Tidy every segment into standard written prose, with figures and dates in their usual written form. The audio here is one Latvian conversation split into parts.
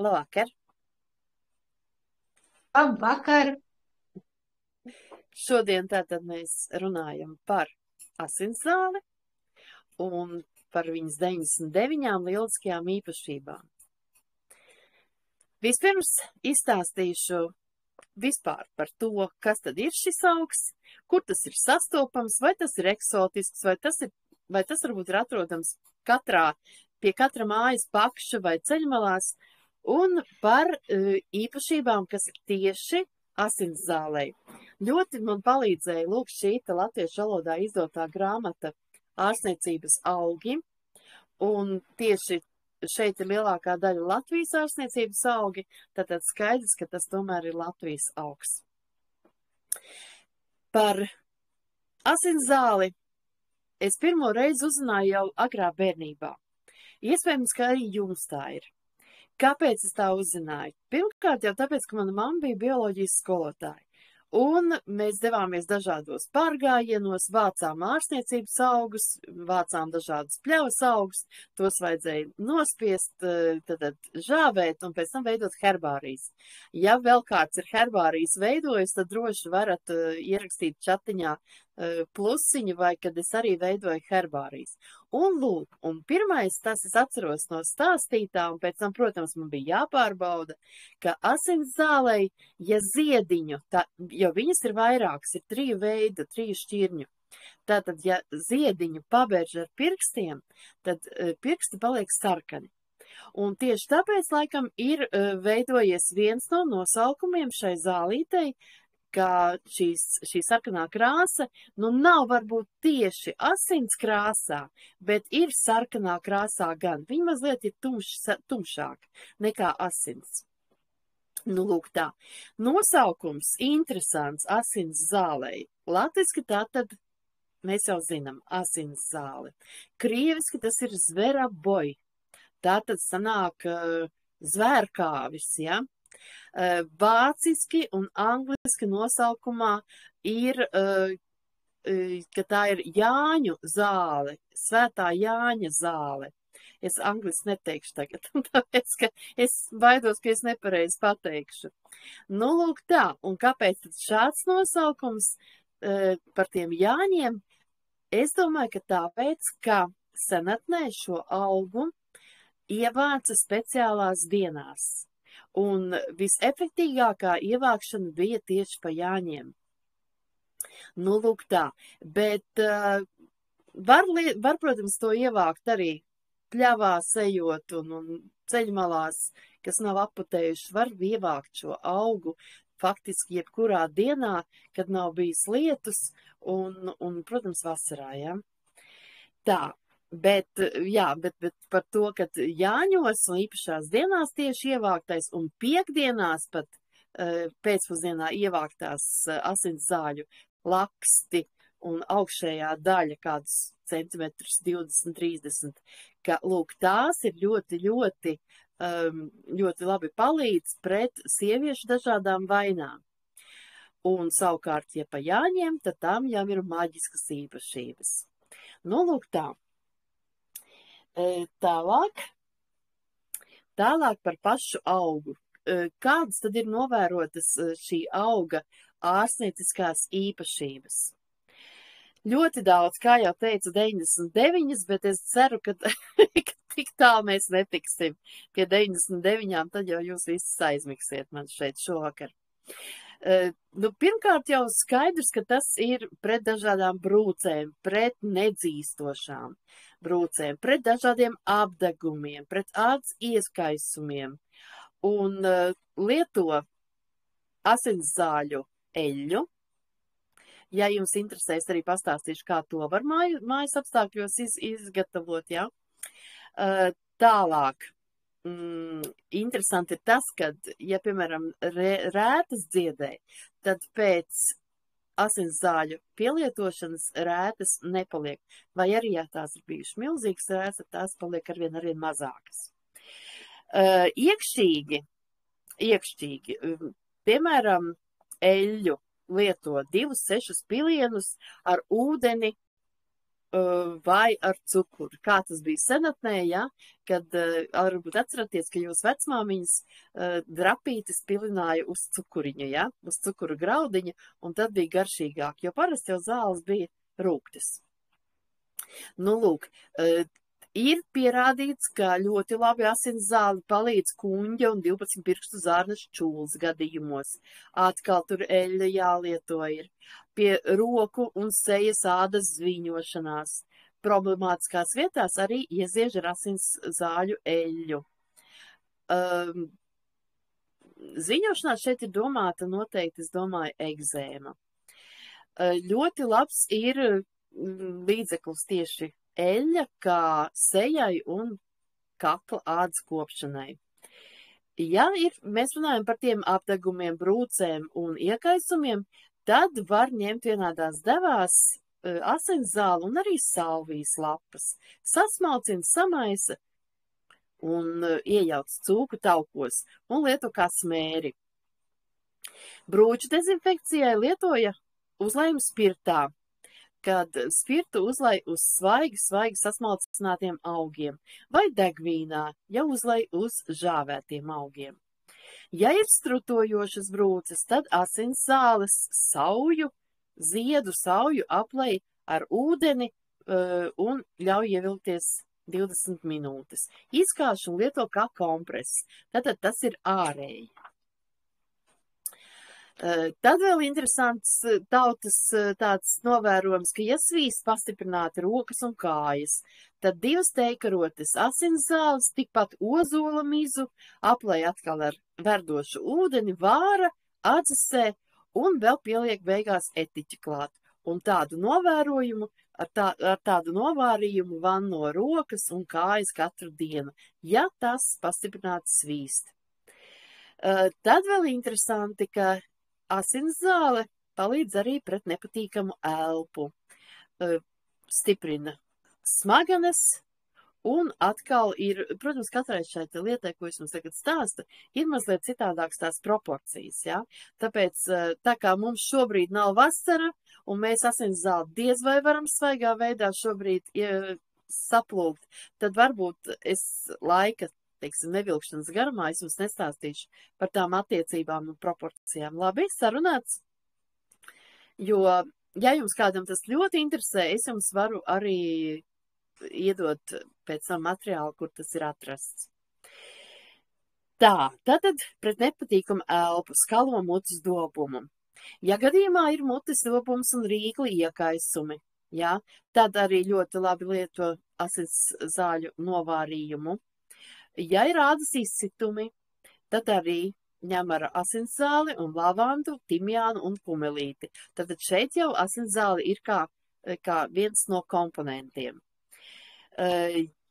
Labvakar! Labvakar! Šodien tātad mēs runājam par asinszāli un par viņas 99 lieliskajām īpašībām. Vispirms izstāstīšu vispār par to, kas tad ir šis augs, kur tas ir sastopams, vai tas ir eksotisks, vai tas varbūt ir atrodams pie katra mājas pakša vai ceļmalās, un par īpašībām, kas ir tieši asinszālei. Ļoti man palīdzēja lūk šī latviešu valodā izdotā grāmata Ārstniecības augi, un tieši šeit ir lielākā daļa Latvijas ārstniecības augi, tātad skaidrs, ka tas tomēr ir Latvijas augs. Par asinszāli es pirmo reizi uzzināju jau agrā bērnībā. Iespējams, ka arī jums tā ir. Kāpēc es tā uzzināju? Pirmkārt jau tāpēc, ka mana mamma bija bioloģijas skolotāja. Un mēs devāmies dažādos pārgājienos, vācām ārstniecības augus, vācām dažādus pļavas augus, tos vajadzēja nospiest, tad žāvēt un pēc tam veidot herbārijas. Ja vēl kāds ir herbārijas veidojis, tad droši varat ierakstīt čatiņā plusiņu, vai kad es arī veidoju herbārijas. Un lūk, un pirmais tas es atceros no stāstītā, un pēc tam, protams, man bija jāpārbauda, ka asinszālei, ja ziediņu, jo viņas ir vairākas, ir 3 veidu, 3 šķirņu. Tātad, ja ziediņu pabērž ar pirkstiem, tad pirksti paliek sarkani. Un tieši tāpēc, laikam, ir veidojies viens no nosaukumiem šai zālītei, ka šī sarkanā krāsa, nav varbūt tieši asins krāsā, bet ir sarkanā krāsā gan. Viņa mazliet ir tumšāk nekā asins. Lūk tā. Nosaukums interesants asinszālei. Latviski tātad mēs jau zinām asinszāle. Krieviski tas ir zveraboj. Tātad sanāk zvērkāvis, ja? Vāciski un angliski nosaukumā ir, ka tā ir Jāņu zāle, Svētā Jāņa zāle. Es angliski neteikšu tagad, tāpēc, ka es baidos, ka es nepareizi pateikšu. Lūk tā, un kāpēc tad šāds nosaukums par tiem Jāņiem? Es domāju, ka tāpēc, ka senatnē šo augu ievāca speciālās dienās. Un visefektīgākā ievākšana bija tieši pa Jāņiem. Lūk tā, bet var, protams, to ievākt arī pļavās ejot un ceļmalās, kas nav aputējuši, var ievākt šo augu faktiski jebkurā dienā, kad nav bijis lietus un protams, vasarā, ja? Tā. Bet par to, ka Jāņos un īpašās dienās tieši ievāktais un piekdienās pat pēcpusdienā ievāktās asinszāļu laksti un augšējā daļa kādus centimetrus 20-30, ka, lūk, tās ir ļoti labi palīdz pret sieviešu dažādām vainām. Un savukārt, ja pa Jāņiem, tad tam jau ir maģiskas īpašības. Lūk tā. Tālāk par pašu augu. Kādas tad ir novērotas šī auga ārstnieciskās īpašības? Ļoti daudz, kā jau teicu, 99, bet es ceru, ka tik tālu mēs netiksim pie 99, tad jau jūs visus aizmiksiet man šeit šovakar. Pirmkārt jau skaidrs, ka tas ir pret dažādām brūcēm, pret nedzīstošām brūcēm, pret dažādiem apdegumiem, pret ādas ieskaisumiem un lieto asinszāļu eļļu. Ja jums interesēs, arī pastāstīšu, kā to var mājas apstākļos izgatavot, ja? Tālāk. Interesanti ir tas, ka, ja, piemēram, rētas dziedē, tad pēc asinszāļu pielietošanas rētas nepaliek. Vai arī, ja tās ir bijušas milzīgas rētas, tās paliek arvien mazākas. Iekšķīgi, piemēram, eļļu lieto 2-6 pilienus ar ūdeni vai ar cukuru. Kā tas bija senatnē, ja? Kad varbūt atceraties, ka jūs vecmāmiņas drapītes pilināja uz cukuriņu, ja? Uz cukuru graudiņu, un tad bija garšīgāk, jo parasti jau zāles bija rūgtas. Nu, lūk, ir pierādīts, ka ļoti labi asins zāli palīdz kuņģa un 12 pirkstu zārnas čūlas gadījumos. Atkal tur eļļa jālieto ir. Pie roku un sejas ādas zviņošanās. Problemātiskās vietās arī ieziež ar asins zāļu eļļu. Ziņošanās šeit ir domāta noteikti, es domāju, egzēma. Ļoti labs ir līdzeklis tieši eļļa kā sejai un kakla ādas kopšanai. Ja mēs runājam par tiem apdegumiem, brūcēm un iekaisumiem, tad var ņemt vienādās devās asins zāli un arī salvijas lapas. Sasmalcina, samaisa un iejauc cūku taukos un lieto kā smēri. Brūču dezinfekcijai lietoja uzlējumu spirtā, kad spirtu uzlej uz svaigi sasmalcinātiem augiem vai degvīnā, ja uzlej uz žāvētiem augiem. Ja ir strutojošas brūces, tad asins zāles ziedu sauju aplej ar ūdeni un ļauj ievilkties 20 minūtes. Izkāš un lieto kā kompress. Tātad tas ir ārēji. Tad vēl interesants tautas tāds novērojums, ka ja svīst pastiprināti rokas un kājas, tad 2 teikarotes asins zāles, tikpat ozola mizu, aplej atkal ar verdošu ūdeni, vāra, atdzesē un vēl pieliek beigās etiķi klāt. Un tādu novērojumu, ar tādu novārījumu vanno rokas un kājas katru dienu, ja tas pastiprināti svīst. Tad vēl interesanti, ka asins zāle palīdz arī pret nepatīkamu elpu, stiprina smadzenes un atkal ir, protams, katrai šai lietai, ko es jums tagad stāstu, ir mazliet citādākas tās proporcijas, ja? Tāpēc, tā kā mums šobrīd nav vasara un mēs asins zāli diez vai varam svaigā veidā šobrīd saplūkt, tad varbūt es laika nevilkšanas garumā, es jums nestāstīšu par tām attiecībām un proporcijām. Labi, sarunāts? Jo, ja jums kādam tas ļoti interesē, es jums varu arī iedot pēc tam materiālu, kur tas ir atrasts. Tā, tātad pret nepatīkamu elpu, skalo mutes dobumu. Ja gadījumā ir mutes dobums un rīkli iekaisumi, ja, tad arī ļoti labi lieto asins zāļu novārījumu. Ja ir ādas izsitumi, tad arī ņem ar asins zāli un lavandu, timjānu un kumelīti. Tad šeit jau asins zāli ir kā viens no komponentiem.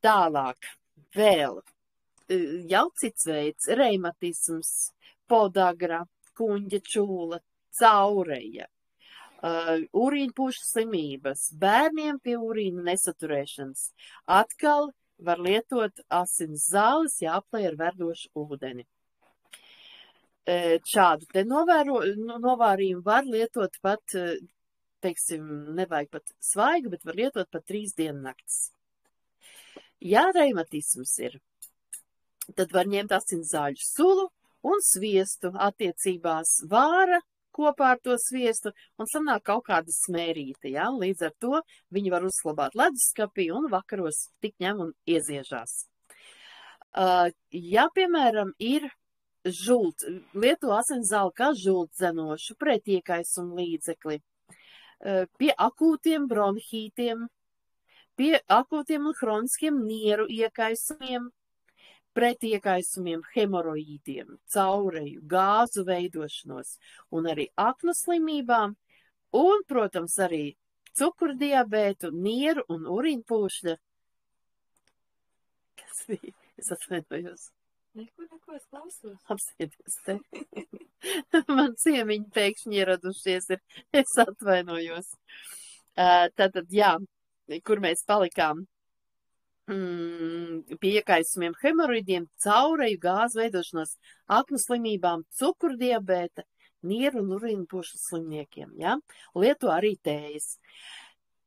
Tālāk, vēl jau cits veids, reimatisms, podagra, kuņģa čūla, caureja, urīņpušu slimības, bērniem pie urīna nesaturēšanas. Atkal var lietot asins zāles, jāaplej ar verdošu ūdeni. Šādu te novārījumu var lietot pat, teiksim, nevajag pat svaigu, bet var lietot pat 3 diennakts. Ja reimatisms ir, tad var ņemt asins zāļu sulu un sviestu attiecībās vāra kopā ar to sviestu un sanāk kaut kāda smērīte, ja? Līdz ar to viņi var uzglabāt leduskapī un vakaros tik ņem un ieziežās. Ja, piemēram, ir lieto asins zāli kā žultdzenošu pretiekaisumu līdzekli, pie akūtiem bronhītiem, pie akūtiem un hroniskiem nieru iekaisumiem, pretiekaisumiem, hemoroīdiem, caureju, gāzu veidošanos un arī aknu slimībām un, protams, arī cukurdiabētu, nieru un urīnpūšļa. Kas bija? Es atvainojos. Neko, es klausos. Apsēdies te. Man ciemiņi pēkšņi ieradušies ir. Es atvainojos. Tātad, jā, kur mēs palikām? Pie iekaisumiem, hemoroidiem, caureju, gāzu veidošanos, aknu slimībām, cukurdiabēta, nieru un urīnpušu slimniekiem. Ja? Lieto arī tējas.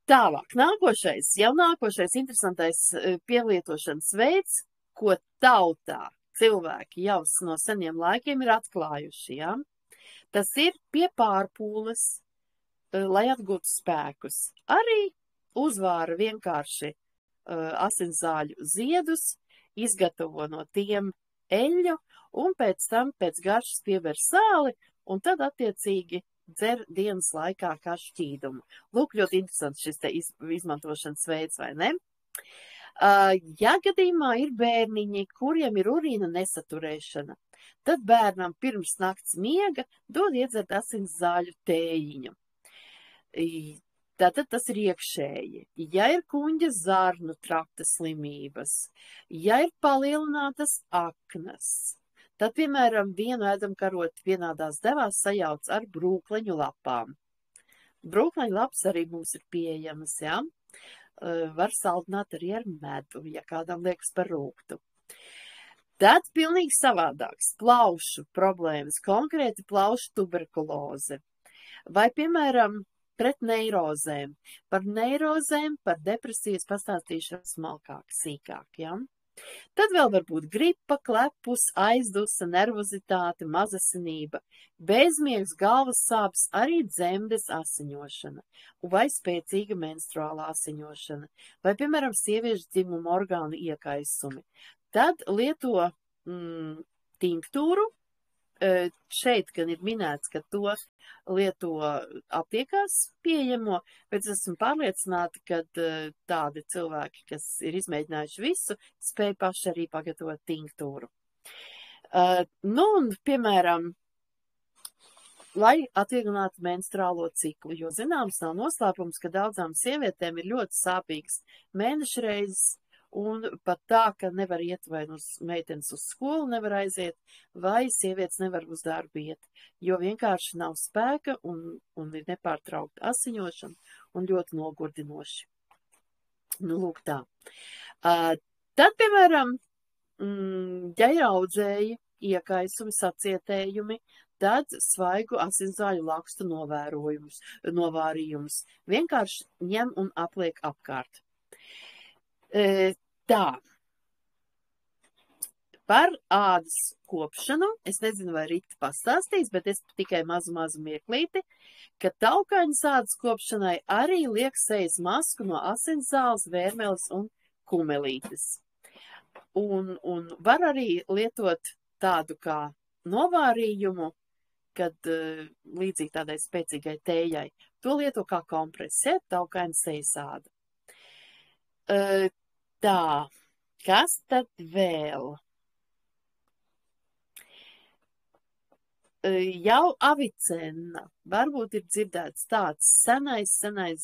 Tālāk, nākošais interesantais pielietošanas veids, ko tautā cilvēki jau no seniem laikiem ir atklājuši, ja? Tas ir pie pārpūles, lai atgūtu spēkus. Arī uzvāra vienkārši asinzāļu ziedus, izgatavo no tiem eļļu, un pēc tam pēc garšas piever sāli, un tad attiecīgi dzer dienas laikā kā šķīdumu. Lūk, ļoti interesants šis te izmantošanas veids, vai ne? Ja gadījumā ir bērniņi, kuriem ir urīna nesaturēšana, tad bērnam pirms nakts miega dod iedzert asinzāļu tējiņu. Tātad tas ir iekšēji. Ja ir kuņģa zarnu trakta slimības, ja ir palielinātas aknas, tad, piemēram, vienu ēdamkaroti vienādās devās sajauc ar brūkleņu lapām. Brūkleņu lapas arī mums ir pieejamas, ja? Var saldināt arī ar medu, ja kādam liekas par rūgtu. Tad pilnīgi savādāks plaušu problēmas, konkrēti plaušu tuberkuloze. Vai, piemēram, pret neirozēm. Par neirozēm, par depresijas pastāstīšu smalkāk, sīkāk, ja? Tad vēl var būt gripa, klepus, aizdusa, nervozitāte, mazasinība, bezmiegs, galvas sāpes, arī dzemdes asiņošana, vai spēcīga menstruālā asiņošana, vai, piemēram, sieviešu dzimuma orgānu iekaisumi. Tad lieto tinktūru. Šeit gan ir minēts, ka to lieto aptiekās pieejamo, bet esmu pārliecināta, ka tādi cilvēki, kas ir izmēģinājuši visu, spēj paši arī pagatavot tinktūru. Un, piemēram, lai atvieglinātu menstruālo ciklu, jo zināms nav noslēpums, ka daudzām sievietēm ir ļoti sāpīgas mēnešreizes, un pat tā, ka nevar iet vai meitenes uz skolu nevar aiziet, vai sievietes nevar uz darbu iet, jo vienkārši nav spēka un ir nepārtraukta asiņošana un ļoti nogurdinoši. Nu, lūk tā. Tad, piemēram, ja ir audzēji, iekaisumi, sacietējumi, tad svaigu asinzāļu lakstu novārījums. Vienkārši ņem un apliek apkārt. Tā, par ādas kopšanu, es nezinu, vai Rita pastāstīs, bet es tikai mazu mirklīti, ka taukaiņas ādas kopšanai arī liek sejas masku no asinzāles, vērmeles un kumelītes. Un var arī lietot tādu kā novārījumu, kad līdzīgi tādai spēcīgai tējai, to lieto kā kompresi, taukaiņas sejas āda. Tā, kas tad vēl? Jau Avicenna, varbūt ir dzirdēts tāds senais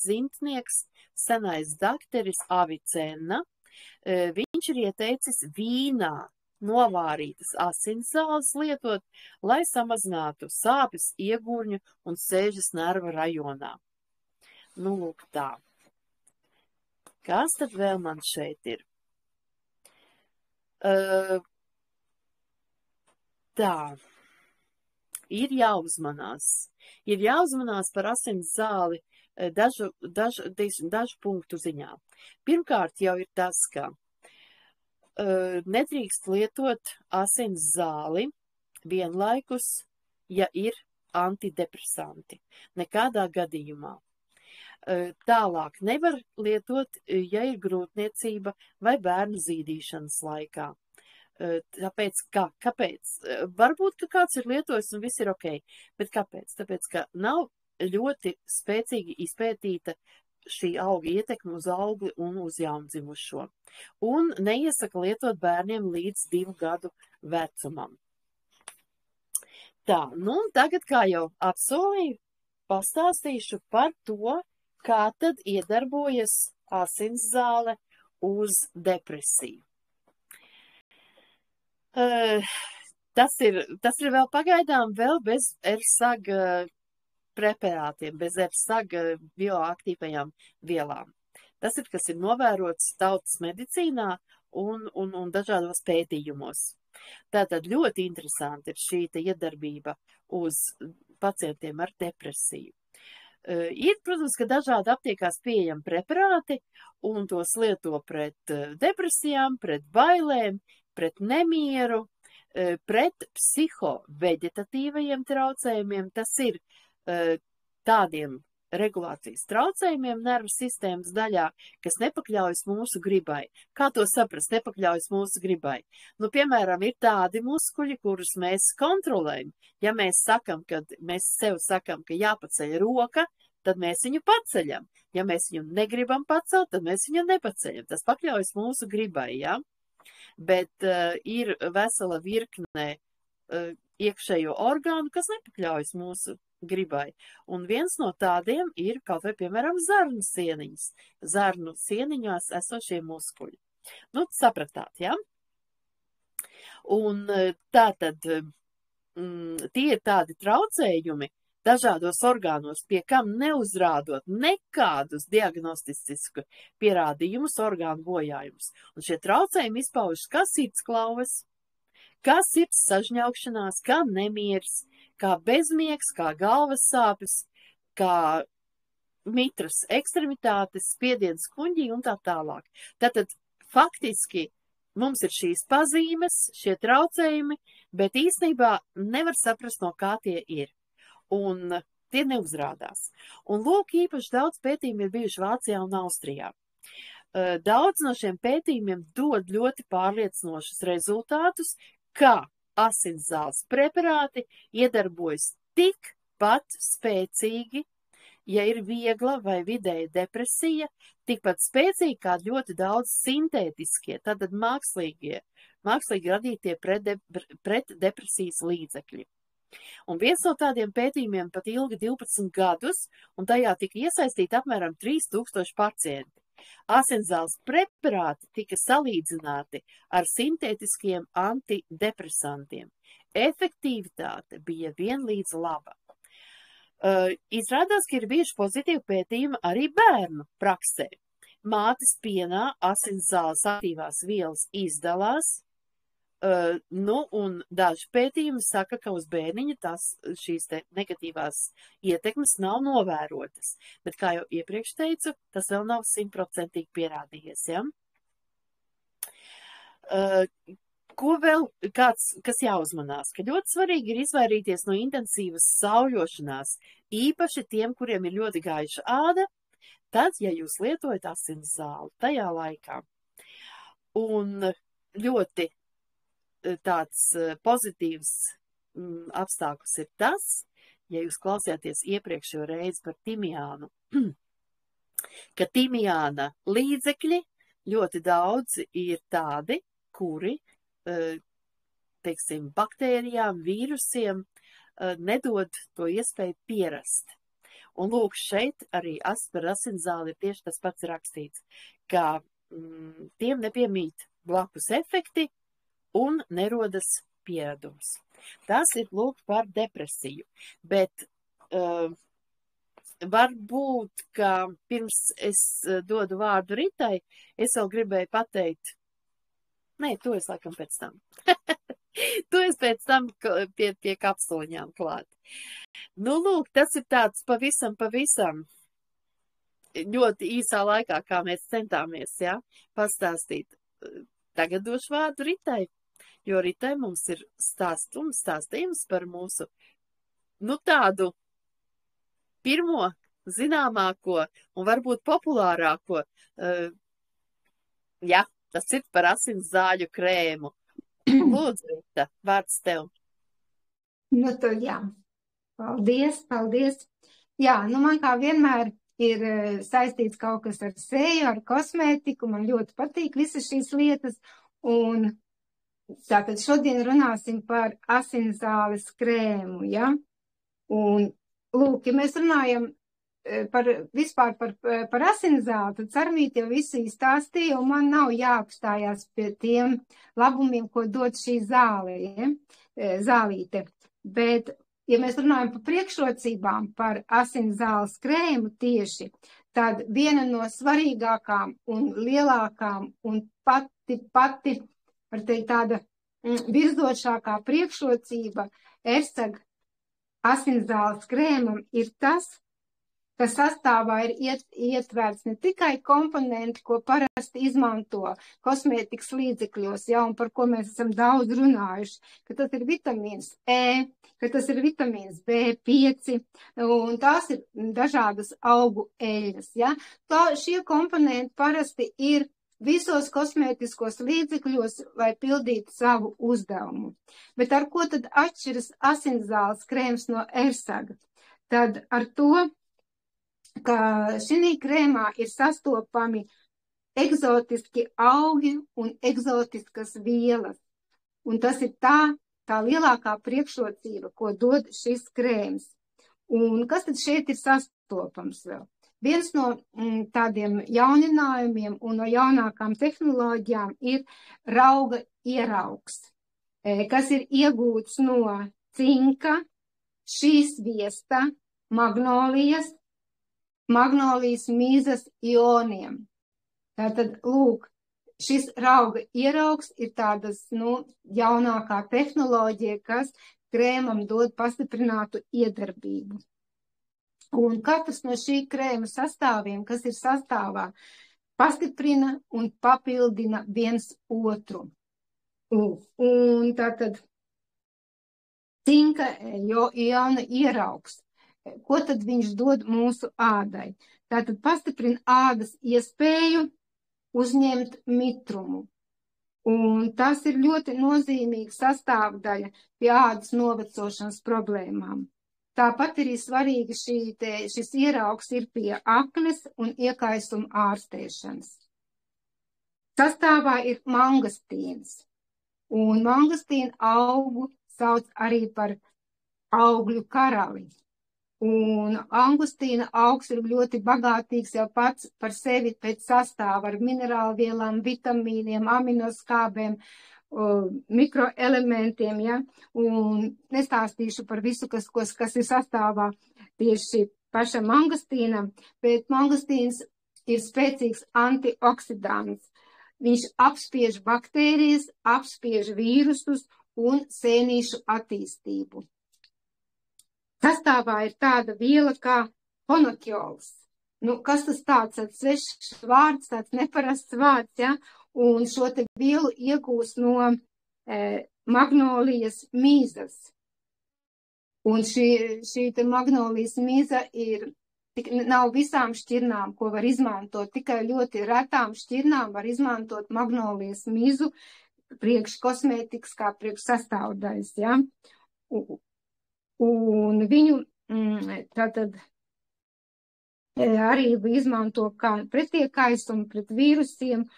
zimtnieks, senais dakteris Avicenna. Viņš ir ieteicis vīnā novārītas asinzāles lietot, lai samazinātu sāpes iegurņu un sēžas nerva rajonā. Nu, lūk tā. Kas tad vēl man šeit ir? Tā, ir jāuzmanās. Ir jāuzmanās par asins zāli dažu punktu ziņā. Pirmkārt jau ir tas, ka nedrīkst lietot asins zāli vienlaikus, ja ir antidepresanti. Nekādā gadījumā. Tālāk nevar lietot, ja ir grūtniecība vai bērnu zīdīšanas laikā. Tāpēc, kāpēc? Varbūt, ka kāds ir lietojis un viss ir ok, bet kāpēc? Tāpēc, ka nav ļoti spēcīgi izpētīta šī auga ietekme uz augli un uz jaundzimušo. Un neiesaka lietot bērniem līdz 2 gadu vecumam. Tā, nu tagad, kā jau apsolīju, pastāstīšu par to, kā tad iedarbojas asinszāle uz depresiju. Tas ir vēl pagaidām vēl bez RSAG preparātiem, bez RSAG bioaktīvajām vielām. Tas ir, kas ir novērots tautas medicīnā un dažādos pētījumos. Tātad ļoti interesanti ir šī iedarbība uz pacientiem ar depresiju. Ir, protams, ka dažādi aptiekās pieejami preparāti, un tos lieto pret depresijām, pret bailēm, pret nemieru, pret psihoveģetatīvajiem traucējumiem. Tas ir tādiem regulācijas traucējumiem nervu sistēmas daļā, kas nepakļaujas mūsu gribai. Kā to saprast, nepakļaujas mūsu gribai? Nu, piemēram, ir tādi muskuļi, kurus mēs kontrolējam. Ja mēs sev sakam, ka jāpaceļ roka, tad mēs viņu paceļam. Ja mēs viņu negribam pacelt, tad mēs viņu nepaceļam. Tas pakļaujas mūsu gribai, ja? Bet ir vesela virkne iekšējo orgānu, kas nepakļaujas mūsu gribai. Un viens no tādiem ir kaut vai, piemēram, zarnu sieniņas. Zarnu sieniņās esošie muskuļi. Nu, sapratāt, ja? Un tātad tie ir tādi traucējumi dažādos orgānos, pie kam neuzrādot nekādus diagnostisku pierādījumus orgānu bojājumus. Un šie traucējumi izpaužas kā sirdsklauves, kā sirds sažņaukšanās, kā nemieris, kā bezmiegs, kā galvas sāpes, kā mitras ekstremitātes, spiediens kuņģī un tā tālāk. Tātad faktiski mums ir šīs pazīmes, šie traucējumi, bet īstenībā nevar saprast, no kā tie ir. Un tie neuzrādās. Un lūk, īpaši daudz pētījumu ir bijuši Vācijā un Austrijā. Daudz no šiem pētījumiem dod ļoti pārliecinošus rezultātus, kā asinszāles preparāti iedarbojas tikpat spēcīgi, ja ir viegla vai vidēja depresija, tikpat spēcīgi kā ļoti daudz sintētiskie, tātad mākslīgi radītie pretdepresijas līdzekļi. Un viens no tādiem pētījumiem pat ilga 12 gadus, un tajā tika iesaistīti apmēram 3000 pacienti. Asinszāles preparāti tika salīdzināti ar sintētiskiem antidepresantiem. Efektivitāte bija vienlīdz laba. Izrādās, ka ir bijuši pozitīvi pētījumi arī bērnu praksē. Mātes pienā asinszāles aktīvās vielas izdalās, un daži pētījumi saka, ka uz bērniņa šīs te negatīvās ietekmes nav novērotas. Bet, kā jau iepriekš teicu, tas vēl nav 100% pierādījies, ja? Ko vēl kas jāuzmanās? Ka ļoti svarīgi ir izvairīties no intensīvas sauļošanās, īpaši tiem, kuriem ir ļoti gaiša āda, tad, ja jūs lietojat asinszāli tajā laikā. Un ļoti tāds pozitīvs apstākļus ir tas, ja jūs klausījāties iepriekšējo reizi par timiānu, ka timiāna līdzekļi ļoti daudz ir tādi, kuri, teiksim, baktērijām, vīrusiem nedod to iespēju pierast. Un lūk, šeit arī par asinszāli ir tieši tas pats rakstīts, ka tiem nepiemīt blakus efekti, un nerodas pieredums. Tas ir lūk par depresiju. Bet varbūt, ka pirms es dodu vārdu Ritai, es vēl gribēju pateikt, to es laikam pēc tam. To es pēc tam pie kapsuliņām klāt. Nu, lūk, tas ir tāds pavisam ļoti īsā laikā, kā mēs centāmies, pastāstīt. Tagad došu vārdu Ritai. Jo Ritai mums ir stāstījums par mūsu, tādu pirmo zināmāko un varbūt populārāko, tas ir par asinszāļu krēmu. Lūdzu, Rita, vārds tev. Nu, tad jā. Paldies. Jā, man kā vienmēr ir saistīts kaut kas ar seju, ar kosmētiku. Man ļoti patīk visas šīs lietas. Un tātad šodien runāsim par asinszāles krēmu, ja? Un, lūk, ja mēs runājam vispār par asinszāli, tad Sarmīte jau visu izstāstīja, un man nav jāapstājās pie tiem labumiem, ko dod šī zāle, zālīte. Bet, ja mēs runājam par priekšrocībām, par asinszāles krēmu tieši, tad viena no svarīgākām un lielākām un pati var teikt, tāda virzošākā priekšrocība ERSAG asinszāles krēmam ir tas, ka sastāvā ir ietverts ne tikai komponenti, ko parasti izmanto kosmētikas līdzekļos, ja, un par ko mēs esam daudz runājuši, ka tas ir vitamīns E, ka tas ir vitamīns B5, un tās ir dažādas augu eļļas, ja. Šie komponenti parasti ir visos kosmētiskos līdzekļos, lai pildītu savu uzdevumu. Bet ar ko tad atšķiras asinszāles krēms no Ersaga? Tad ar to, ka šī krēmā ir sastopami egzotiski augi un egzotiskas vielas. Un tas ir tā lielākā priekšrocība, ko dod šis krēms. Un kas tad šeit ir sastopams vēl? Viens no tādiem jauninājumiem un no jaunākām tehnoloģijām ir rauga ieraugs, kas ir iegūts no cinka, šīs viesta, magnolijas mīzas ioniem. Tātad, lūk, šis rauga ieraugs ir tādas, jaunākā tehnoloģija, kas krēmam dod pastiprinātu iedarbību. Un katrs no šī krēma sastāviem, kas ir sastāvā, pastiprina un papildina viens otru. Un tātad cinka iona ieraugs. Ko tad viņš dod mūsu ādai? Tātad pastiprina ādas iespēju uzņemt mitrumu. Un tas ir ļoti nozīmīga sastāvdaļa pie ādas novecošanas problēmām. Tāpat arī svarīgi šis ieraugs ir pie aknes un iekaisuma ārstēšanas. Sastāvā ir mangastīns, un mangastīna augu sauc arī par augļu karali. Un angustīna augs ir ļoti bagātīgs jau pats par sevi pēc sastāva ar minerālvielām, vitamīniem, aminoskābēm, mikroelementiem, ja, un nestāstīšu par visu, kas ir sastāvā tieši pašam mangostīnam, bet mangostīns ir spēcīgs antioksidants. Viņš apspiež baktērijas, apspiež vīrusus un sēnīšu attīstību. Sastāvā ir tāda viela kā fonokjols. Kas tas tāds svešs vārds, tāds neparasts vārds, ja? Un šo te vielu iegūs no magnolijas mīzas. Un šī te magnolijas mīza nav visām šķirnām, ko var izmantot, tikai ļoti retām šķirnām var izmantot magnolijas mīzu priekš kosmētikas kā priekš sastāvdaļas, ja? Un viņu tātad arī izmanto kā pretiekaisumu pret vīrusiem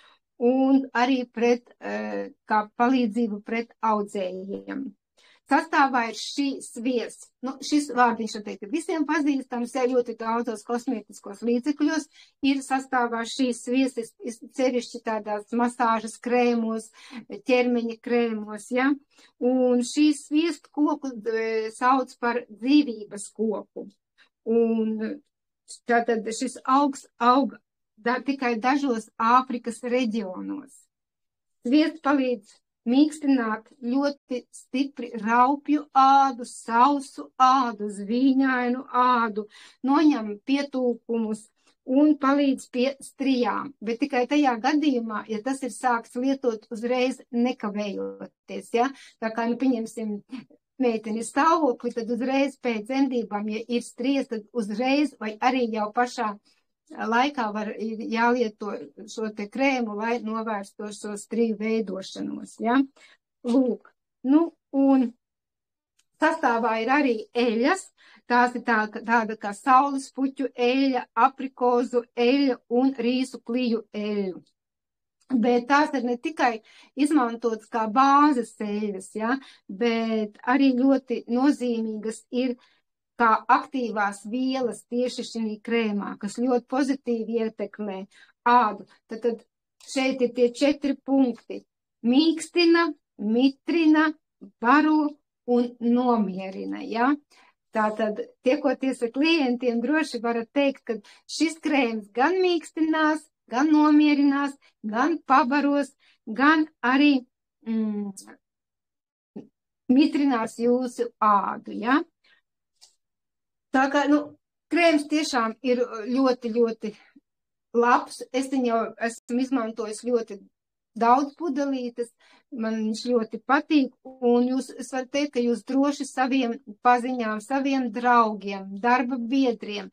un arī kā palīdzību pret audzējiem. Sastāvā ir šī sviests. Šis vārdiņš, teikt, ir visiem pazīstams, ja ļoti daudzos kosmētiskos līdzekļos ir sastāvā šīs sviestas, sevišķi tādās masāžas krēmos, ķermeņa krēmos, ja. Un šīs sviestu koku sauc par dzīvības koku. Un tātad šis augs aug tikai dažos Āfrikas reģionos. Sviests palīdz mīkstināt ļoti stipri raupju ādu, sausu ādu, zvīņainu ādu, noņem pietūkumus un palīdz pie strijām. Bet tikai tajā gadījumā, ja tas ir sākts lietot uzreiz nekavējoties, ja? Tā kā, pieņemsim, meiteni stāvokli, tad uzreiz pēc dzemdībām, ja ir strijas, tad uzreiz vai arī jau pašā laikā ir jālieto šo te krēmu, lai novērstu šo striju veidošanos, ja? Lūk, un sastāvā ir arī eļas, tās ir tāda kā saules puķu eļa, aprikozu eļa un rīsu kliju eļu. Bet tās ir ne tikai izmantotas kā bāzes eļas, ja? Bet arī ļoti nozīmīgas ir kā aktīvās vielas tieši šī krēmā, kas ļoti pozitīvi ietekmē ādu. Tad šeit ir tie 4 punkti. Mīkstina, mitrina, baro un nomierina, ja? Tātad, tiekoties ar klientiem, droši varat teikt, ka šis krēms gan mīkstinās, gan nomierinās, gan pabaros, gan arī mitrinās jūsu ādu, ja? Tā kā, krēms tiešām ir ļoti, ļoti labs. Es viņu jau esmu izmantojis ļoti daudz pudelītes, man viņš ļoti patīk, un es varu teikt, ka jūs droši saviem paziņām, saviem draugiem, darba biedriem,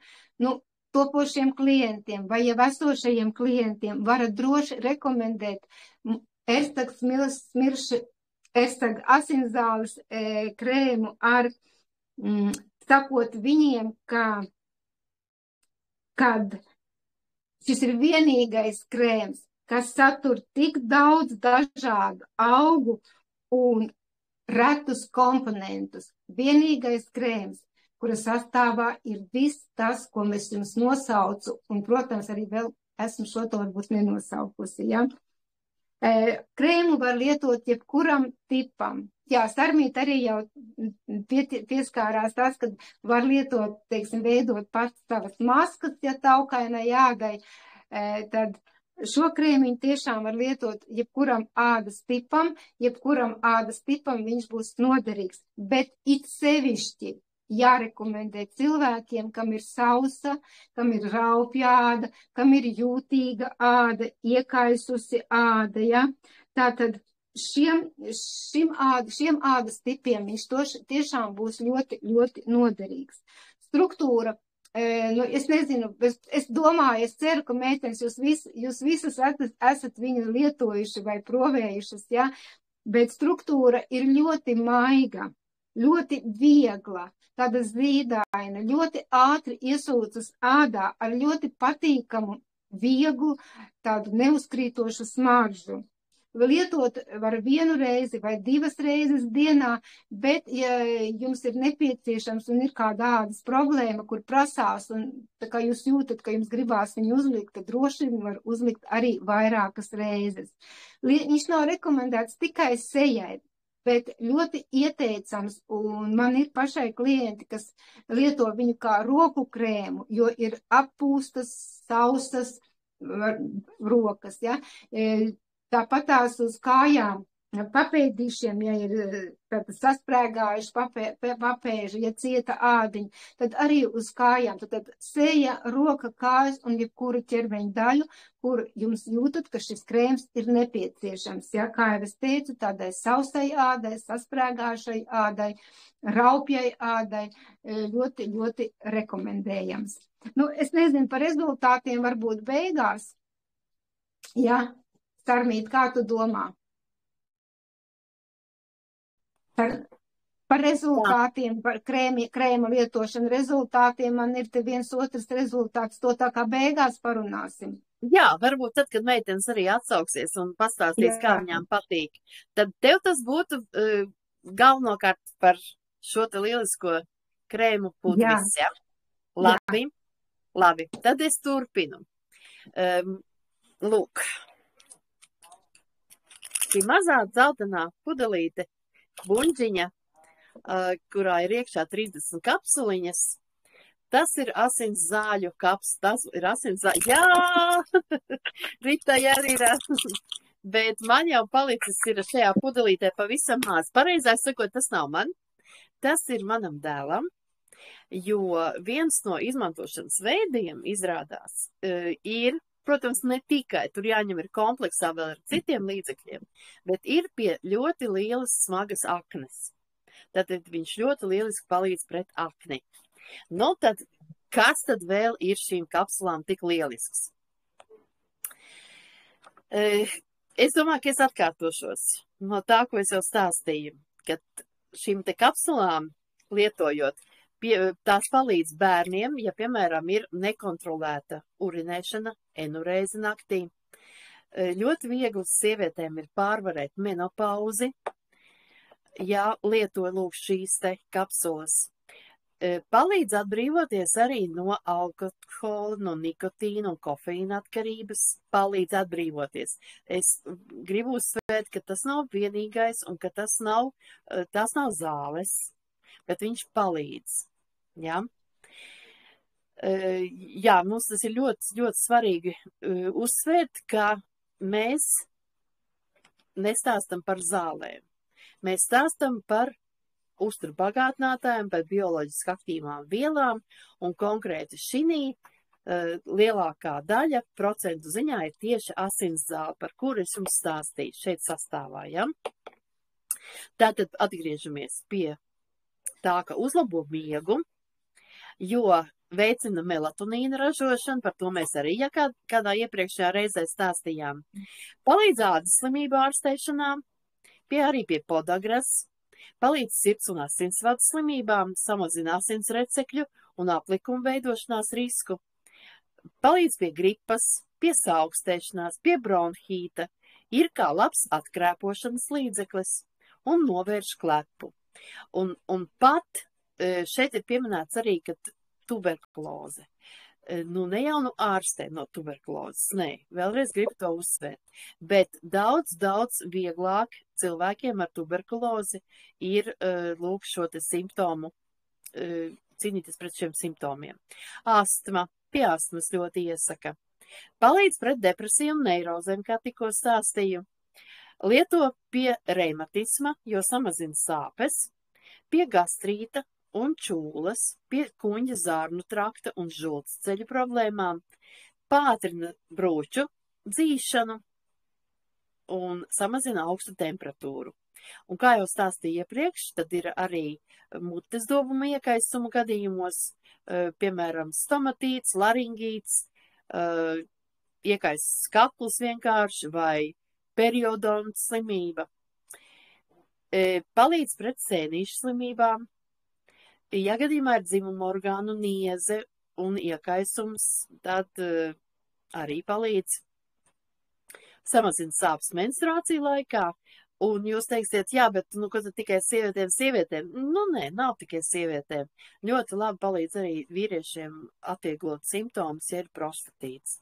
topošiem klientiem vai jau esošajiem klientiem varat droši rekomendēt Erstag asinzāles krēmu ar, sakot viņiem, kad šis ir vienīgais krēms, kas satur tik daudz dažādu augu un retus komponentus. Vienīgais krēms, kura sastāvā ir viss tas, ko mēs jums nosaucu, un, protams, arī vēl esmu šo to varbūt nenosaukusi, ja? Krēmu var lietot jebkuram tipam. Jā, Sarmīt arī jau pieskārās tas, ka var lietot, teiksim, veidot pats savas maskas, ja taukainai ādai, tad šo krēmiņu tiešām var lietot jebkuram ādas tipam viņš būs noderīgs, bet it sevišķi jārekomendē cilvēkiem, kam ir sausa, kam ir raupja āda, kam ir jūtīga āda, iekaisusi āda, ja? Tātad šiem ādas tipiem viņš tiešām būs ļoti, ļoti noderīgs. Struktūra. Es nezinu, es domāju, es ceru, ka meitenes jūs visas esat viņu lietojuši vai provējušas, ja? Bet struktūra ir ļoti maiga, ļoti viegla, tāda zīdaina, ļoti ātri iesūcas ādā ar ļoti patīkamu, vieglu, tādu neuzkrītošu smaržu. Lietot var 1 reizi vai 2 reizes dienā, bet, ja jums ir nepieciešams un ir kāda ādas problēma, kur prasās, un tā kā jūs jūtat, ka jums gribās viņu uzlikt, tad droši var uzlikt arī vairākas reizes. Viņš nav rekomendēts tikai sejai, bet ļoti ieteicams, un man ir pašai klienti, kas lieto viņu kā roku krēmu, jo ir appūstas, sausas rokas, ja? Tāpat tās uz kājām, papēdīšiem, ja ir sasprēgājuši papēži, ja cieta ādiņa, tad arī uz kājām, tad seja, roka, kājas un jebkuru ķermeņa daļu, kur jums jūtat, ka šis krēms ir nepieciešams. Ja, kā jau es teicu, tādai sausai ādai, sasprēgāšai ādai, raupjai ādai, ļoti, ļoti rekomendējams. Es nezinu par rezultātiem varbūt beigās, ja. Sarmīt, kā tu domā? Par rezultātiem, par krēma lietošanu rezultātiem, man ir te viens otrs rezultāts, to tā kā beigās parunāsim. Jā, varbūt tad, kad meitenes arī atsauksies un pastāstīs, kā viņām patīk, tad tev tas būtu galvenokārt par šo te lielisko krēmu pudvis, ja? Labi, tad es turpinu. Lūk. Šī mazā dzeltenā pudelīte, buļģiņa, kurā ir iekšā 30 kapsuliņas, tas ir asins zāļu jā, Ritai arī ir, bet man jau palicis ir šajā pudelītē pavisam maz. Pareizāk sakot, tas nav man, tas ir manam dēlam, jo viens no izmantošanas veidiem izrādās ir, protams, ne tikai, tur jāņem ir kompleksā vēl ar citiem līdzekļiem, bet ir pie ļoti lielas smagas aknes. Tātad viņš ļoti lieliski palīdz pret akni. Tad, kas tad vēl ir šīm kapsulām tik lielisks? Es domāju, ka es atkārtošos no tā, ko es jau stāstīju, ka šīm te kapsulām lietojot, tās palīdz bērniem, ja, piemēram, ir nekontrolēta urinēšana enureizi naktī. Ļoti viegli sievietēm ir pārvarēt menopauzi, ja lieto lūk šīs te kapsulas. Palīdz atbrīvoties arī no alkohola, no nikotīna un kofeīna atkarības, palīdz atbrīvoties. Es gribu uzsvērt, ka tas nav vienīgais un ka tas nav zāles, bet viņš palīdz. Ja? Jā, mums tas ir ļoti, ļoti svarīgi uzsvērt, ka mēs nestāstam par zālēm. Mēs stāstam par uzturbagātinātājiem par bioloģiski aktīvām vielām, un konkrēti šinī lielākā daļa procentu ziņā ir tieši asinszāle, par kuru es jums stāstīju šeit sastāvā. Ja? Tātad atgriežamies pie tā, ka uzlabo miegu, jo veicina melatonīna ražošanu, par to mēs arī kādā iepriekšējā reizē stāstījām. Palīdz ādas slimību ārstēšanā, arī pie podagras, palīdz sirds un asinsvadu slimībām, samazina asins recekļu un aplikumu veidošanās risku, palīdz pie gripas, pie saaugstēšanās, pie bronhīta, ir kā labs atkrēpošanas līdzeklis un novērš klepu. Un pat šeit ir pieminēts arī, ka tuberkuloze. Nu, ne jau nu ārstē no tuberkulozes, nē, vēlreiz gribu to uzsvērt, bet daudz vieglāk cilvēkiem ar tuberkulozi ir lūk šo te simptomu, cīnīties pret šiem simptomiem. Astma, pie astmas ļoti iesaka. Palīdz pret depresiju un neirozēm, kā tikko stāstīju. Lieto pie reimatisma, jo samazina sāpes, pie gastrīta un čūlas, pie kuņģa zārnu trakta un žultsceļu problēmām, pātrina brūču dzīšanu un samazina augstu temperatūru. Un kā jau stāstīju iepriekš, tad ir arī mutes dobuma iekaisumu gadījumos, piemēram, stomatīts, laringīts, iekaisis kakls vienkārši vai periodonta slimība. Palīdz pret sēnīšu slimībām. Ja gadījumā ir dzimuma orgānu nieze un iekaisums, tad arī palīdz. Samazina sāpes menstruāciju laikā. Un jūs teiksiet, jā, bet nu, ko tad tikai sievietēm? Nu, nē, nav tikai sievietēm. Ļoti labi palīdz arī vīriešiem atvieglot simptomus, ja ir prostatīts.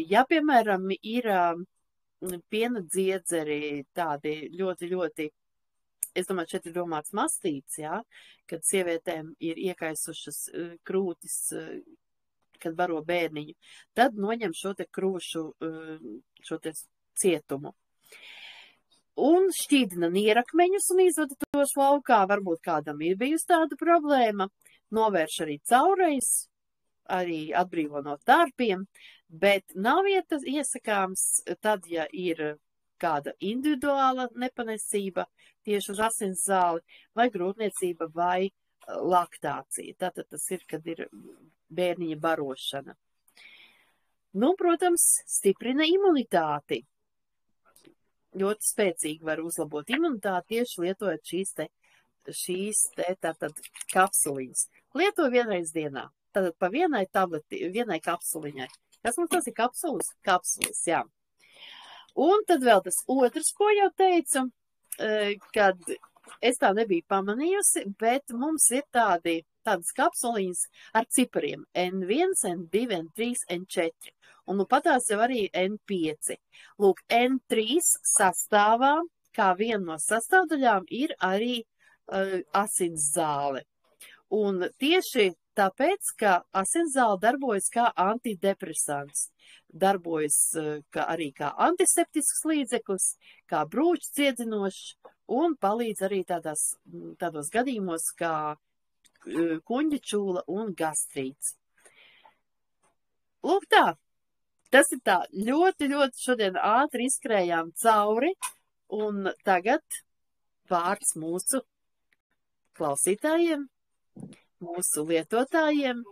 Ja, piemēram, ir piena dziedzeri tādi ļoti, es domāju, šeit ir domāts mastīts, jā, kad sievietēm ir iekaisušas krūtis, kad baro bērniņu, tad noņem šo te krūšu, šo te cietumu. Un šķīdina nierakmeņus un izvada tos laukā, varbūt kādam ir bijusi tāda problēma, novērš arī caurejas, arī atbrīvo no tārpiem, bet nav iesakāms tad, ja ir kāda individuāla nepanesība tieši uz asinszāli, vai grūtniecība, vai laktācija. Tātad tas ir, kad ir bērniņa barošana. Nu, protams, stiprina imunitāti. Ļoti spēcīgi var uzlabot imunitāti tieši lietojot šīs tātad kapsuliņas. Lieto vienreiz dienā. Tātad pa vienai tableti, vienai kapsuliņai. Kas mums tas ir kapsulis? Kapsulis, jā. Un tad vēl tas otrs, ko jau teicu, kad es tā nebiju pamanījusi, bet mums ir tādas kapsuliņas ar cipariem N1, N2, N3, N4. Un nu patās jau arī N5. Lūk, N3 sastāvā, kā viena no sastāvdaļām, ir arī asinszāle. Un tieši tāpēc, ka asinszāle darbojas kā antidepresants, darbojas arī kā antiseptisks līdzeklis, kā brūču ciedzinošs un palīdz arī tādos gadījumos kā kuņģa čūla un gastrīts. Lūk tā. Tas ir tā ļoti šodien ātri izskrējām cauri, un tagad vārds mūsu klausītājiem, mūsu lietotājiem,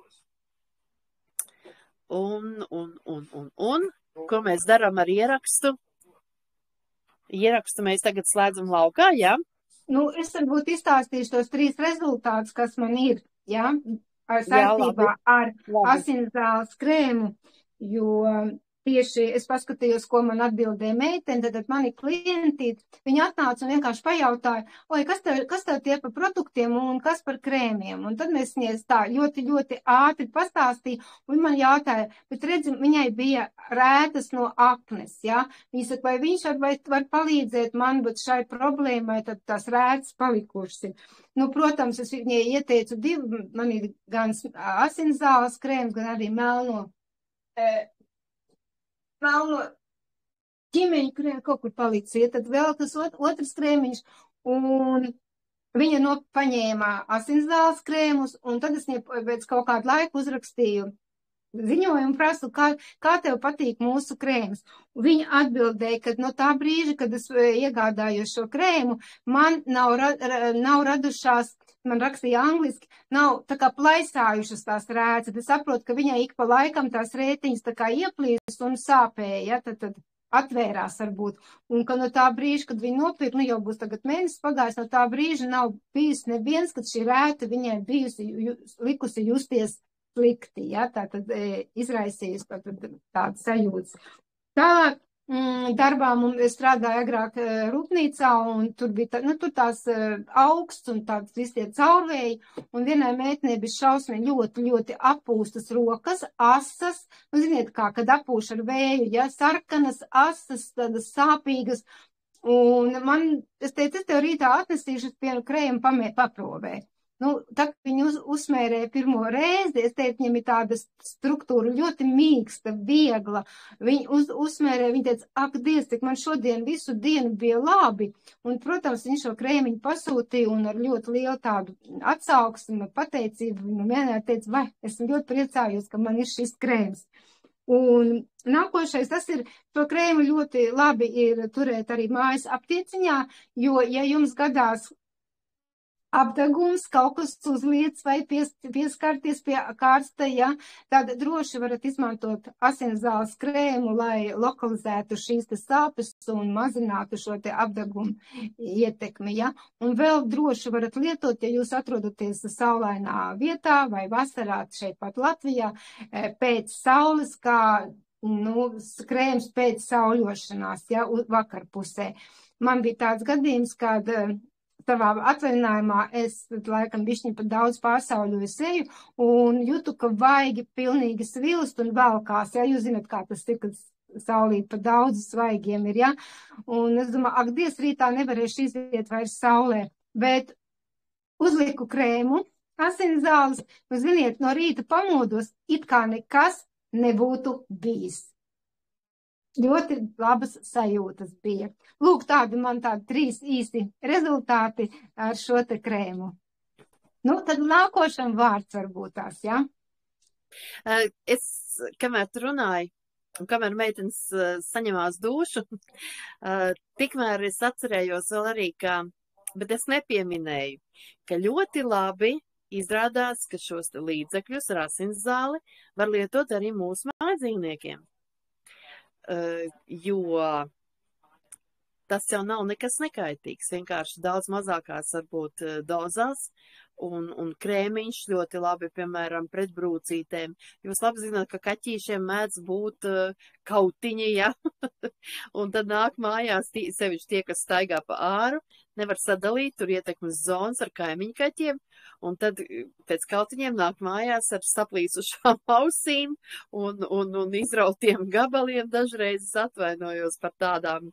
un, ko mēs darām ar ierakstu? Ierakstu mēs tagad slēdzam laukā, jā? Nu, es varbūt izstāstīšu tos 3 rezultātus, kas man ir, jā, saistībā ar asinszāles krēmu. Jo tieši es paskatījos, ko man atbildēja meitene, tad mani klientīti, viņi atnāca un vienkārši pajautāja, oi, kas tev tie par produktiem un kas par krēmiem? Un tad mēs viņai tā ļoti ātri pastāstīja, un man jautāja, bet redzi, viņai bija rētas no aknes, jā? Viņa saka, vai viņš var palīdzēt man, bet šai problēmai tad tās rētas palikušas. Nu, protams, es viņai ieteicu 2, man ir gan asinszāles krēms, gan arī melno ķīmeņu krēmu kaut kur palīdziet, tad vēl tas otrs krēmiņš, un Viņa paņēma asinszāles krēmus, un tad es viņai pēc kaut kādu laiku uzrakstīju ziņojumu, prasu, kā tev patīk mūsu krēms. Viņa atbildēja, ka no tā brīža, kad es iegādājos šo krēmu, man nav radušās, man rakstīja angliski, nav tā kā plaisājušas tās rēces. Es saprotu, ka viņai ik pa laikam tās rētiņas tā kā ieplīst un sāpēja, ja, tad atvērās varbūt. Un ka no tā brīža, kad viņa nopirka, jau būs tagad mēnesis pagājis, no tā brīža nav bijis neviens, kad šī rēta viņai bijusi likusi justies slikti, ja, tātad izraisījis tādas sajūtas. Tālāk darbā es strādāju agrāk rūpnīcā, un tur bija tur tās augsts un tāds visi tie caurvēji, un vienai meitenei bija šausmīgi ļoti, ļoti apūstas rokas, asas, nu ziniet kā, kad apūš ar vēju, ja, sarkanas, asas, tādas sāpīgas, un es teicu, es tev rītā atnesīšu pienu krējumu paprovē. Nu, tā, kad viņi uzsmērēja pirmo reizi, es teicu, viņam ir tāda struktūra ļoti mīksta, viegla. Viņi uzsmērēja, viņi teica, ak, Dievs, cik man šodien visu dienu bija labi. Un, protams, viņi šo krēmiņu pasūtīja un ar ļoti lielu tādu atsauksmi, pateicību. Viņi vienmēr teica, vai, esmu ļoti priecājos, ka man ir šis krēms. Un nākošais, tas ir, to krēmu ļoti labi ir turēt arī mājas aptieciņā, jo, ja jums gadās apdegums, kaut kas uzliec vai pieskarties pie karsta, ja, tad droši varat izmantot asinszāles krēmu, lai lokalizētu šīs te sāpes un mazinātu šo te apdegumu ietekmi, ja. Un vēl droši varat lietot, ja jūs atrodaties saulainā vietā vai vasarā šeit pat Latvijā, pēc saules, kā, nu, krēms pēc sauļošanās, ja, vakarpusē. Man bija tāds gadījums, kad savā atvaļinājumā es laikam bišķiņ pat daudz pārsauļoju seju un jūtu, ka vaigi pilnīgi svilst un velkās, ja, jūs zinat, kā tas ir, kad saulīt pa daudz svaigiem ir, ja, un es domāju, ak, Dievs, rītā nevarēšu iziet vairs saulē, bet uzliku krēmu, asinszāles, un ziniet, no rīta pamodos, it kā nekas nebūtu bijis. Ļoti labas sajūtas bija. Lūk, tādi man tādi 3 īsti rezultāti ar šo te krēmu. Nu, tad nākošam vārds varbūt tās, ja? Es, kamēr tu runāji, un kamēr meitenes saņemās dušu, tikmēr es atcerējos vēl arī, bet es nepieminēju, ka ļoti labi izrādās, ka šos līdzekļus ar asinszāli var lietot arī mūsu mājdzīvniekiem. Jo tas jau nav nekas nekaitīgs, vienkārši daudz mazākās varbūt dozās, un krēmiņš ļoti labi, piemēram, pret brūcītēm. Jūs labi zināt, ka kaķīšiem mēdz būt kautiņi, ja, un tad nāk mājās, sevišķi tie, kas staigā pa āru, nevar sadalīt, tur ietekmes zonas ar kaimiņu kaķiem, un tad pēc kautiņiem nāk mājās ar saplīsušām ausīm un izrautiem gabaliem, dažreiz atvainojos par tādām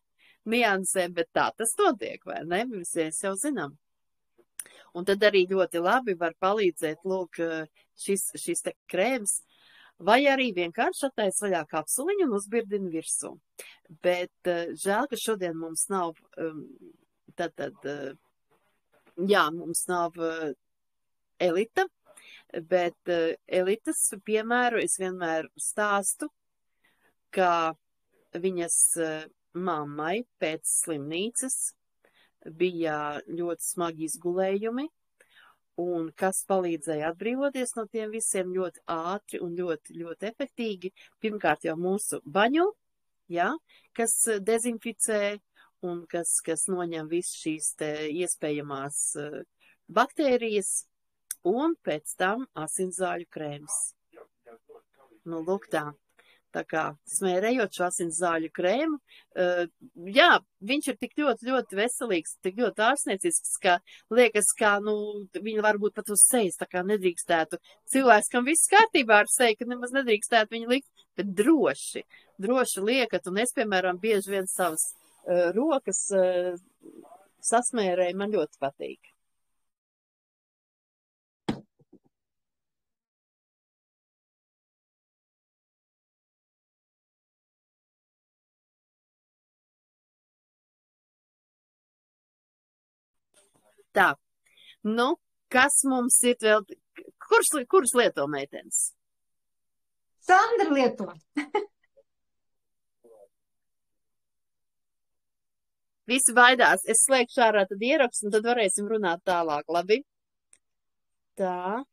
niansēm, bet tā tas notiek, vai ne? Mēs jau zinām. Un tad arī ļoti labi var palīdzēt, lūk, šis te krēms, vai arī vienkārši attais vaļā kapsuliņu un uzbirdina virsū. Bet žēl, ka šodien mums nav, mums nav elita, bet elitas piemēru es vienmēr stāstu, ka viņas mammai pēc slimnīcas bija ļoti smagi izgulējumi, un kas palīdzēja atbrīvoties no tiem visiem ļoti ātri un ļoti, ļoti efektīgi. Pirmkārt jau mūsu baņu, ja, kas dezinficē un kas noņem visu šīs te iespējamās baktērijas, un pēc tam asinszāļu krēms. Nu, lūk tā. Tā kā smērējot šo asinszāļu krēmu, jā, viņš ir tik ļoti, ļoti veselīgs, tik ļoti ārstniecisks, ka liekas, ka, nu, viņa varbūt pat uz sejas, tā kā nedrīkstētu. Cilvēks, kam viss kārtībā ar seju, ka nemaz nedrīkstētu viņu likt, bet droši liekat, un es, piemēram, bieži vien savas rokas sasmērēju, man ļoti patīk. Tā, Nu, kas mums ir vēl? Kuras lieto meitenes? Sandra lieto. Visi baidās. Es slēgšu ārā tad ierakstu, un tad varēsim runāt tālāk, labi? Tā.